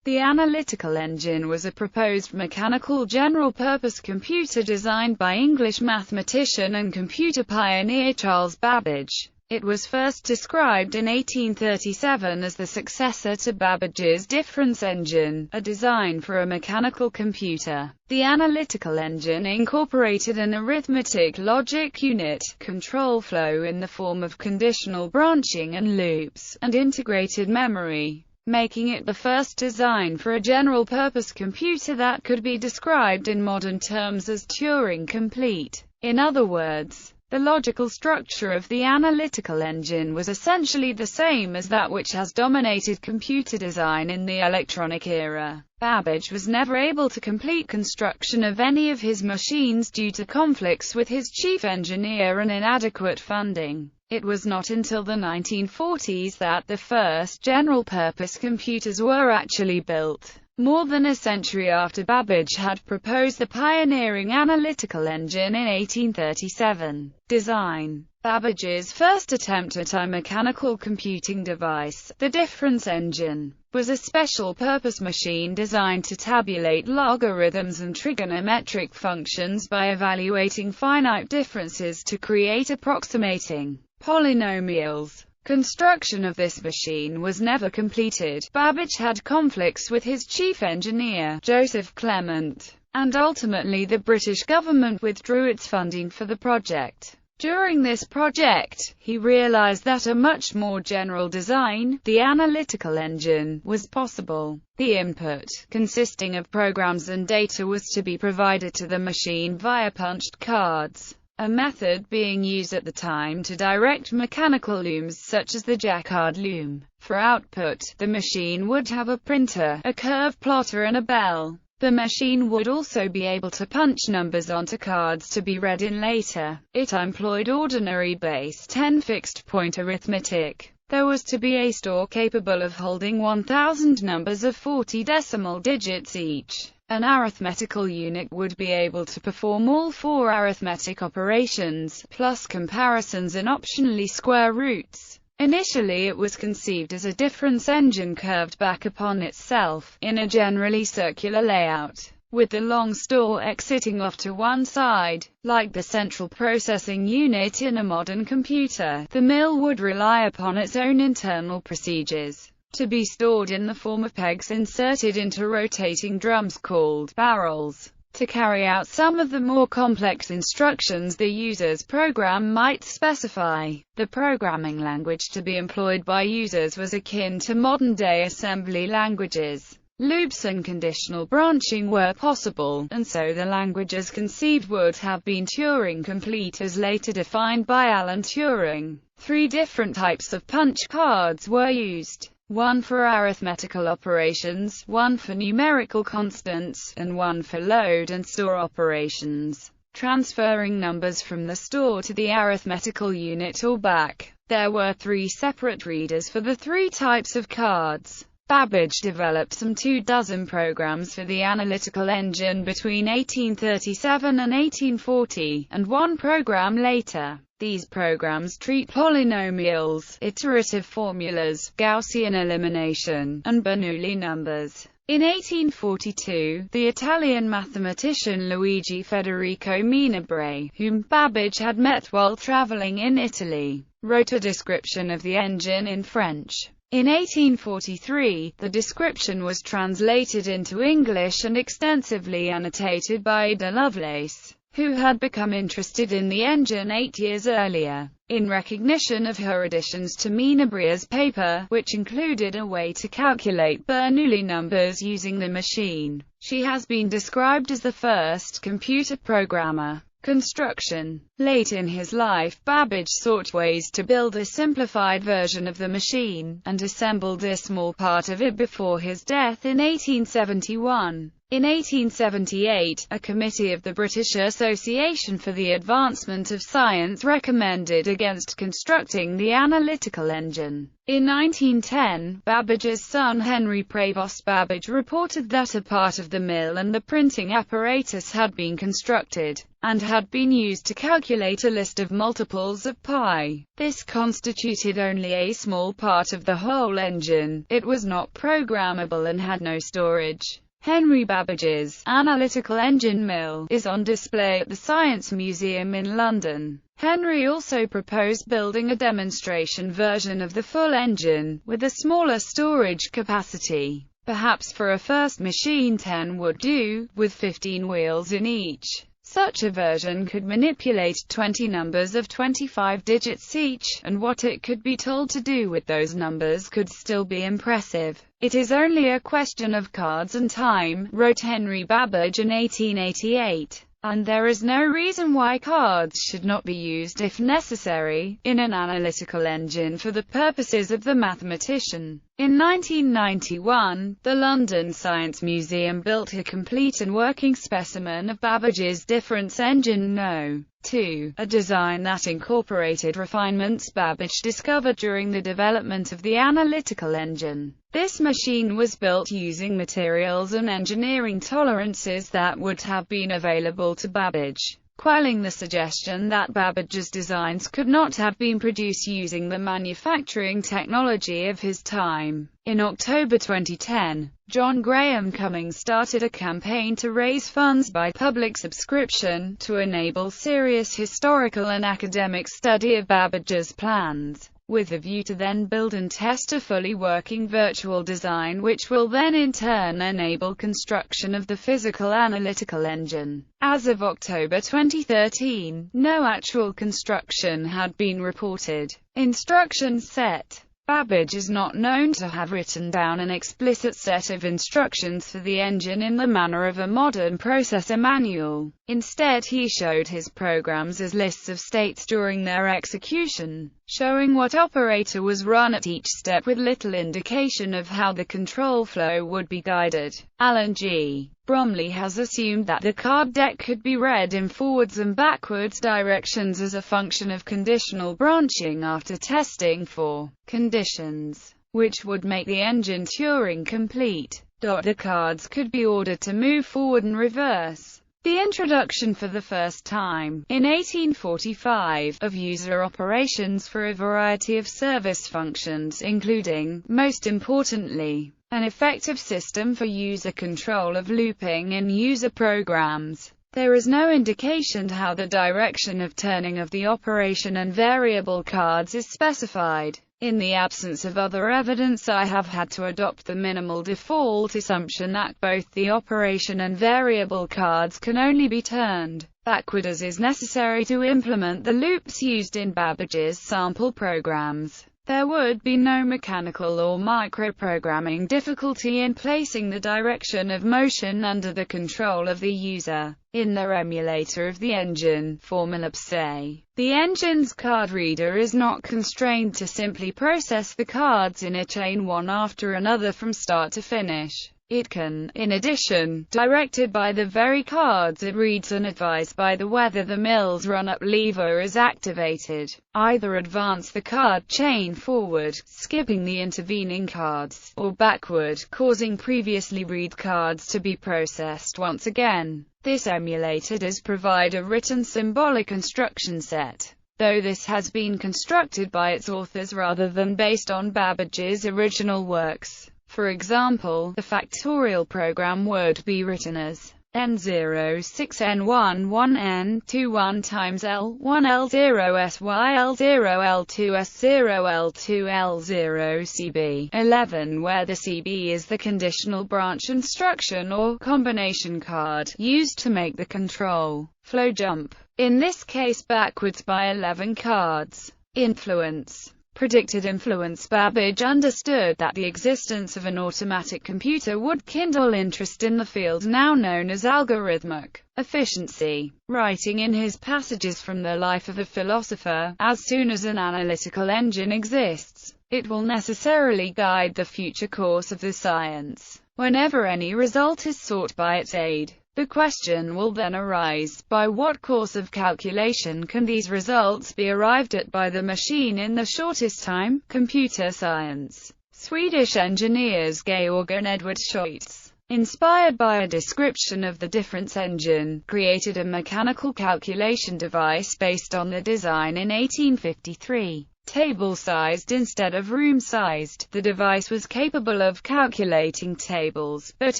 The analytical engine was a proposed mechanical general-purpose computer designed by English mathematician and computer pioneer Charles Babbage. It was first described in 1837 as the successor to Babbage's difference engine, a design for a mechanical computer. The analytical engine incorporated an arithmetic logic unit, control flow in the form of conditional branching and loops, and integrated memory, making it the first design for a general-purpose computer that could be described in modern terms as Turing-complete. In other words, the logical structure of the analytical engine was essentially the same as that which has dominated computer design in the electronic era. Babbage was never able to complete construction of any of his machines due to conflicts with his chief engineer and inadequate funding. It was not until the 1940s that the first general-purpose computers were actually built. More than a century after Babbage had proposed the pioneering analytical engine in 1837. Design. Babbage's first attempt at a mechanical computing device, the difference engine, was a special-purpose machine designed to tabulate logarithms and trigonometric functions by evaluating finite differences to create approximating polynomials. Construction of this machine was never completed. Babbage had conflicts with his chief engineer, Joseph Clement, and ultimately the British government withdrew its funding for the project. During this project, he realized that a much more general design, the analytical engine, was possible. The input, consisting of programs and data, was to be provided to the machine via punched cards, a method being used at the time to direct mechanical looms such as the Jacquard loom. For output, the machine would have a printer, a curve plotter and a bell. The machine would also be able to punch numbers onto cards to be read in later. It employed ordinary base 10 fixed-point arithmetic. There was to be a store capable of holding 1,000 numbers of 40 decimal digits each. An arithmetical unit would be able to perform all 4 arithmetic operations, plus comparisons and optionally square roots. Initially it was conceived as a difference engine curved back upon itself, in a generally circular layout, with the long store exiting off to one side. Like the central processing unit in a modern computer, the mill would rely upon its own internal procedures, to be stored in the form of pegs inserted into rotating drums called barrels. To carry out some of the more complex instructions the user's program might specify, the programming language to be employed by users was akin to modern-day assembly languages. Loops and conditional branching were possible, and so the languages conceived would have been Turing-complete as later defined by Alan Turing. 3 different types of punch cards were used. One for arithmetical operations, one for numerical constants, and one for load and store operations, transferring numbers from the store to the arithmetical unit or back. There were 3 separate readers for the 3 types of cards. Babbage developed some 24 programs for the analytical engine between 1837 and 1840, and 1 program later. These programs treat polynomials, iterative formulas, Gaussian elimination, and Bernoulli numbers. In 1842, the Italian mathematician Luigi Federico Minabre, whom Babbage had met while traveling in Italy, wrote a description of the engine in French. In 1843, the description was translated into English and extensively annotated by Ada Lovelace, who had become interested in the engine 8 years earlier. In recognition of her additions to Minabre's paper, which included a way to calculate Bernoulli numbers using the machine, she has been described as the first computer programmer. Construction. Late in his life, Babbage sought ways to build a simplified version of the machine, and assembled a small part of it before his death in 1871. In 1878, a committee of the British Association for the Advancement of Science recommended against constructing the analytical engine. In 1910, Babbage's son Henry Prevost Babbage reported that a part of the mill and the printing apparatus had been constructed, and had been used to calculate a list of multiples of pi. This constituted only a small part of the whole engine. It was not programmable and had no storage. Henry Babbage's Analytical Engine mill is on display at the Science Museum in London. Henry also proposed building a demonstration version of the full engine, with a smaller storage capacity. Perhaps for a first machine 10 would do, with 15 wheels in each. Such a version could manipulate 20 numbers of 25 digits each, and what it could be told to do with those numbers could still be impressive. "It is only a question of cards and time," wrote Henry Babbage in 1888. "And there is no reason why cards should not be used if necessary, in an analytical engine for the purposes of the mathematician." In 1991, the London Science Museum built a complete and working specimen of Babbage's difference engine No. 2, a design that incorporated refinements Babbage discovered during the development of the analytical engine. This machine was built using materials and engineering tolerances that would have been available to Babbage, quelling the suggestion that Babbage's designs could not have been produced using the manufacturing technology of his time. In October 2010, John Graham Cummings started a campaign to raise funds by public subscription, to enable serious historical and academic study of Babbage's plans, with a view to then build and test a fully working virtual design which will then in turn enable construction of the physical analytical engine. As of October 2013, no actual construction had been reported. Instructions set. Babbage is not known to have written down an explicit set of instructions for the engine in the manner of a modern processor manual. Instead, he showed his programs as lists of states during their execution, showing what operator was run at each step with little indication of how the control flow would be guided. Alan G. Bromley has assumed that the card deck could be read in forwards and backwards directions as a function of conditional branching after testing for conditions, which would make the engine Turing complete. The cards could be ordered to move forward and reverse. The introduction for the first time, in 1845, of user operations for a variety of service functions, including, most importantly, an effective system for user control of looping in user programs. There is no indication how the direction of turning of the operation and variable cards is specified. In the absence of other evidence, I have had to adopt the minimal default assumption that both the operation and variable cards can only be turned backward as is necessary to implement the loops used in Babbage's sample programs. There would be no mechanical or microprogramming difficulty in placing the direction of motion under the control of the user. In the emulator of the engine, Formulabs say, the engine's card reader is not constrained to simply process the cards in a chain one after another from start to finish. It can, in addition, directed by the very cards it reads and advised by the whether the mill's run-up lever is activated, either advance the card chain forward, skipping the intervening cards, or backward, causing previously read cards to be processed once again. This emulator does provide a written symbolic instruction set, though this has been constructed by its authors rather than based on Babbage's original works. For example, the factorial program would be written as n06n11n21 times L1L0S1L0L2S0L2L0CB11, where the CB is the conditional branch instruction or combination card used to make the control flow jump, in this case backwards by 11 cards. Influence. Predicted influence. Babbage understood that the existence of an automatic computer would kindle interest in the field now known as algorithmic efficiency. Writing in his Passages from the Life of a Philosopher, as soon as an analytical engine exists, it will necessarily guide the future course of the science. Whenever any result is sought by its aid, the question will then arise, by what course of calculation can these results be arrived at by the machine in the shortest time? Computer science. Swedish engineers Georg and Edward Schütz, inspired by a description of the difference engine, created a mechanical calculation device based on the design in 1853. Table-sized instead of room-sized, the device was capable of calculating tables, but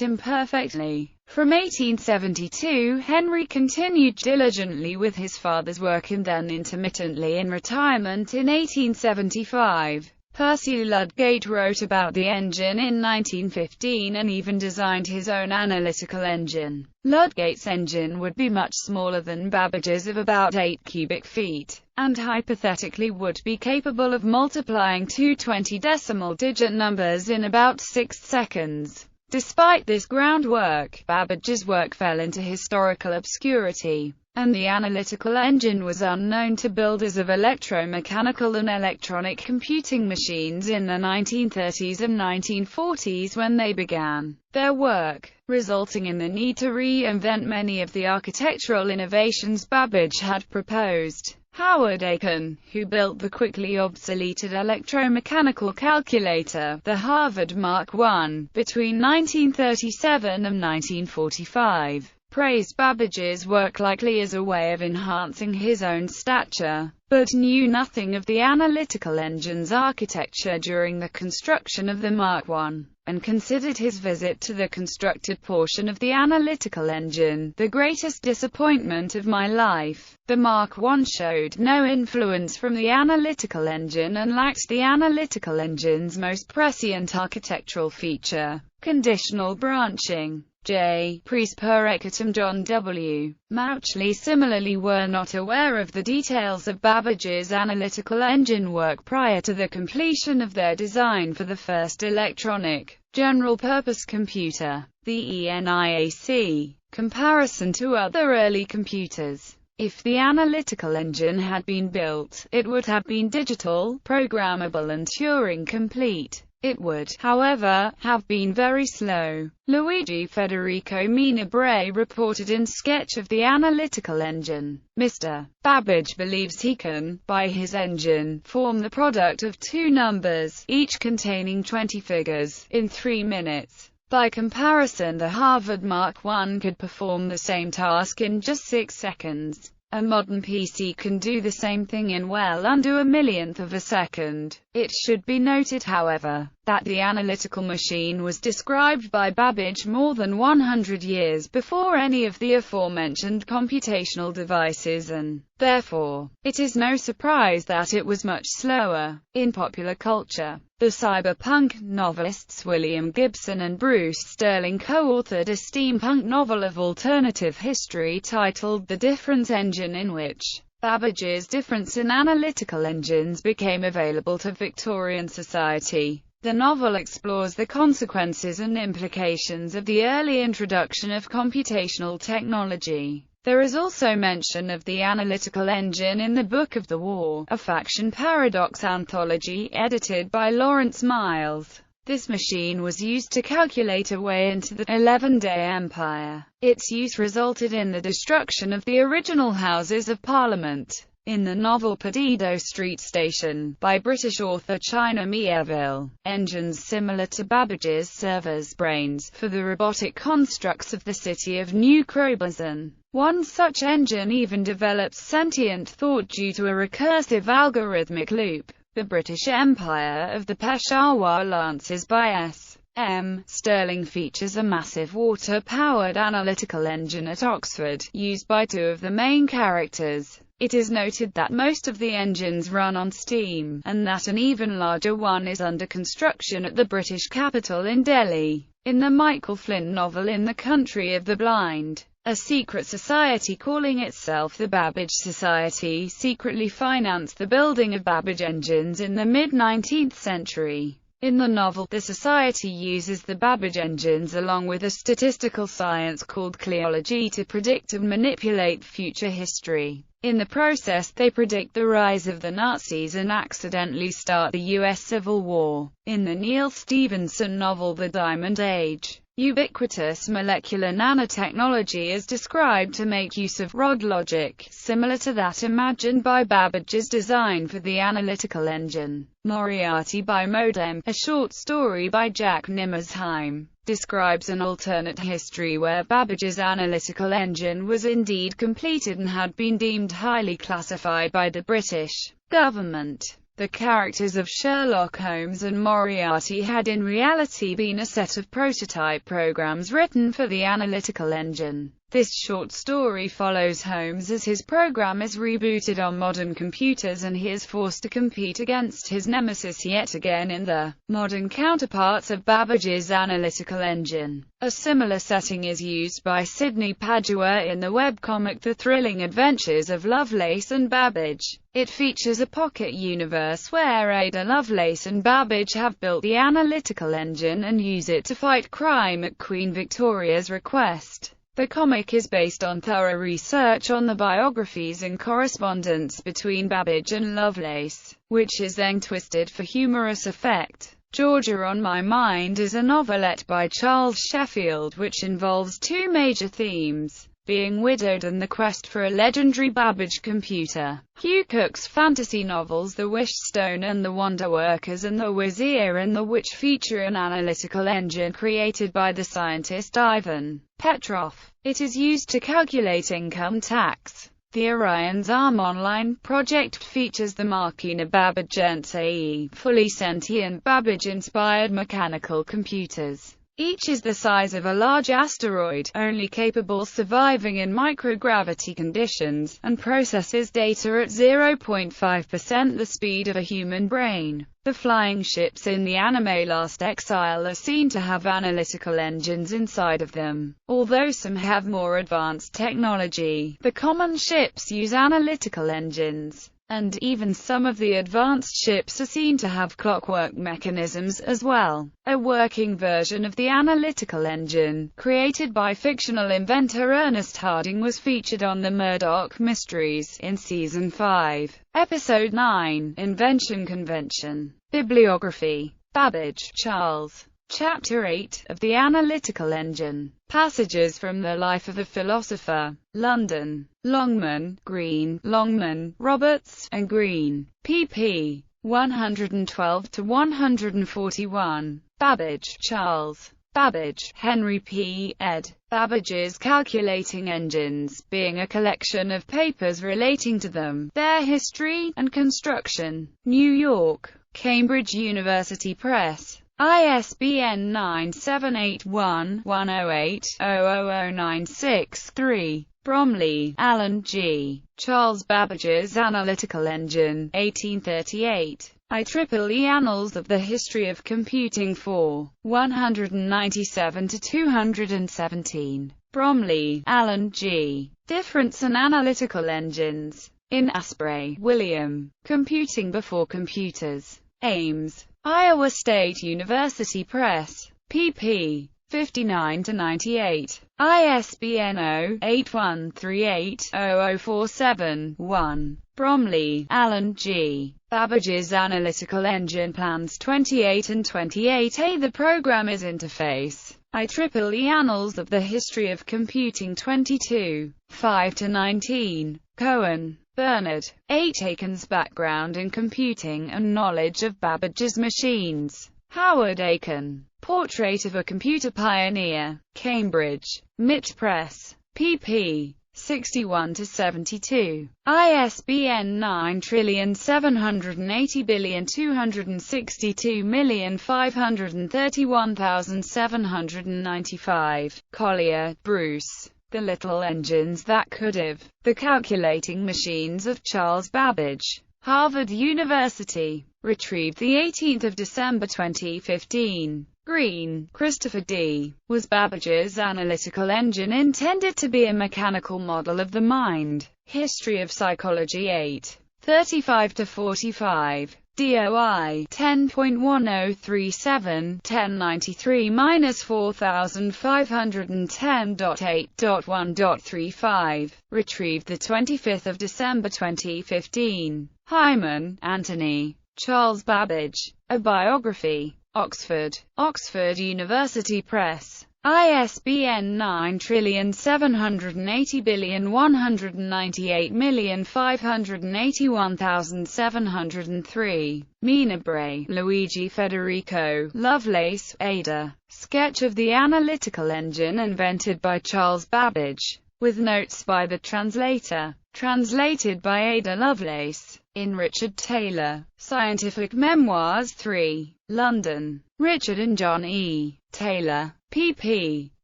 imperfectly. From 1872, Henry continued diligently with his father's work and then intermittently in retirement in 1875. Percy Ludgate wrote about the engine in 1915 and even designed his own analytical engine. Ludgate's engine would be much smaller than Babbage's of about 8 cubic feet, and hypothetically would be capable of multiplying two 20-decimal digit numbers in about 6 seconds. Despite this groundwork, Babbage's work fell into historical obscurity, and the analytical engine was unknown to builders of electromechanical and electronic computing machines in the 1930s and 1940s when they began their work, resulting in the need to reinvent many of the architectural innovations Babbage had proposed. Howard Aiken, who built the quickly obsoleted electromechanical calculator, the Harvard Mark I, between 1937 and 1945, praised Babbage's work likely as a way of enhancing his own stature, but knew nothing of the analytical engine's architecture during the construction of the Mark I, and considered his visit to the constructed portion of the analytical engine the greatest disappointment of my life. The Mark I showed no influence from the analytical engine and lacked the analytical engine's most prescient architectural feature, conditional branching. J. Priest per Equitum John W. Mauchly similarly were not aware of the details of Babbage's analytical engine work prior to the completion of their design for the first electronic, general-purpose computer, the ENIAC. Comparison to other early computers. If the analytical engine had been built, it would have been digital, programmable and Turing-complete. It would, however, have been very slow. Luigi Federico Minabre reported in Sketch of the Analytical Engine, Mr. Babbage believes he can, by his engine, form the product of two numbers, each containing 20 figures, in 3 minutes. By comparison, the Harvard Mark I could perform the same task in just 6 seconds. A modern PC can do the same thing in well under a millionth of a second. It should be noted, however, that the analytical machine was described by Babbage more than 100 years before any of the aforementioned computational devices, and, therefore, it is no surprise that it was much slower. In popular culture, the cyberpunk novelists William Gibson and Bruce Sterling co-authored a steampunk novel of alternative history titled The Difference Engine, in which Babbage's difference in analytical engines became available to Victorian society. The novel explores the consequences and implications of the early introduction of computational technology. There is also mention of the analytical engine in the Book of the War, a faction paradox anthology edited by Lawrence Miles. This machine was used to calculate a way into the 11-day empire. Its use resulted in the destruction of the original Houses of Parliament. In the novel Perdido Street Station, by British author China Miéville, engines similar to Babbage's serve as brains for the robotic constructs of the city of New Crobuzon. One such engine even develops sentient thought due to a recursive algorithmic loop. The British Empire of the Peshawar Lancers by S. M. Sterling features a massive water-powered analytical engine at Oxford, used by two of the main characters. It is noted that most of the engines run on steam, and that an even larger one is under construction at the British capital in Delhi. In the Michael Flynn novel In the Country of the Blind, a secret society calling itself the Babbage Society secretly financed the building of Babbage engines in the mid-19th century. In the novel, the society uses the Babbage engines along with a statistical science called cleology to predict and manipulate future history. In the process, they predict the rise of the Nazis and accidentally start the U.S. Civil War. In the Neal Stephenson novel The Diamond Age, Ubiquitous molecular nanotechnology is described to make use of rod logic, similar to that imagined by Babbage's design for the analytical engine. Moriarty by Modem, a short story by Jack Nimmersheim, describes an alternate history where Babbage's analytical engine was indeed completed and had been deemed highly classified by the British government. The characters of Sherlock Holmes and Moriarty had in reality been a set of prototype programs written for the analytical engine. This short story follows Holmes as his program is rebooted on modern computers and he is forced to compete against his nemesis yet again in the modern counterparts of Babbage's analytical engine. A similar setting is used by Sidney Padua in the webcomic The Thrilling Adventures of Lovelace and Babbage. It features a pocket universe where Ada Lovelace and Babbage have built the analytical engine and use it to fight crime at Queen Victoria's request. The comic is based on thorough research on the biographies and correspondence between Babbage and Lovelace, which is then twisted for humorous effect. Georgia on My Mind is a novelette by Charles Sheffield which involves two major themes: being widowed and the quest for a legendary Babbage computer. Hugh Cook's fantasy novels The Wishstone and The Wonder Workers and The Wizir and The Witch feature an analytical engine created by the scientist Ivan Petrov. It is used to calculate income tax. The Orion's Arm online project features the Machina Babbagense AE, fully sentient Babbage-inspired mechanical computers. Each is the size of a large asteroid, only capable surviving in microgravity conditions, and processes data at 0.5% the speed of a human brain. The flying ships in the anime Last Exile are seen to have analytical engines inside of them. Although some have more advanced technology, the common ships use analytical engines. And even some of the advanced ships are seen to have clockwork mechanisms as well. A working version of the analytical engine, created by fictional inventor Ernest Harding, was featured on the Murdoch Mysteries in Season 5, Episode 9, Invention Convention. Bibliography. Babbage, Charles. Chapter 8, of the Analytical Engine. Passages from the Life of the Philosopher. London. Longman, Green, Longman, Roberts, and Green. pp. 112–141. Babbage, Charles. Babbage, Henry P. ed. Babbage's Calculating Engines, being a collection of papers relating to them, their history, and construction. New York. Cambridge University Press. ISBN 978-1-108-00096-3. Bromley, Alan G. Charles Babbage's Analytical Engine, 1838. IEEE Annals of the History of Computing 4. 197–217. Bromley, Alan G. Difference and Analytical Engines. In Asprey, William. Computing Before Computers. Ames. Iowa State University Press. pp. 59–98. ISBN 0-8138-0047-1. Bromley, Alan G. Babbage's Analytical Engine Plans 28 and 28A. The Program is Interface. IEEE Annals of the History of Computing 22. 5–19. Cohen, Bernard. 8. Aiken's Background in Computing and Knowledge of Babbage's Machines. Howard Aiken. Portrait of a Computer Pioneer. Cambridge. MIT Press. pp. 61–72. ISBN 9780262531795. Collier, Bruce. The Little Engines That Could Have. The Calculating Machines of Charles Babbage. Harvard University. Retrieved 18 December 2015. Green, Christopher D. Was Babbage's analytical engine intended to be a mechanical model of the mind? History of Psychology 8. 35–45. DOI 10.1037 1093–4510.8.1.35. Retrieved 25 December 2015. Hyman, Anthony. Charles Babbage. A Biography. Oxford. Oxford University Press. ISBN 9780198581703. Minabre, Luigi Federico. Lovelace, Ada. Sketch of the Analytical Engine invented by Charles Babbage, with notes by the translator. Translated by Ada Lovelace. In Richard Taylor. Scientific Memoirs 3. London. Richard and John E. Taylor. pp.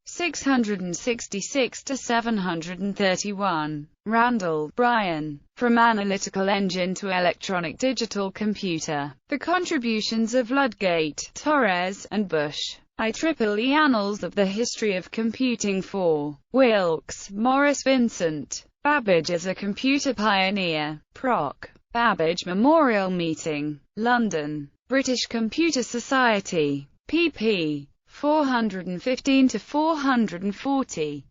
666-731. Randall, Brian. From Analytical Engine to Electronic Digital Computer. The Contributions of Ludgate, Torres, and Bush. IEEE Annals of the History of Computing 4. Wilkes, Morris Vincent. Babbage as a Computer Pioneer. Proc. Babbage Memorial Meeting. London. British Computer Society. pp. 415-440.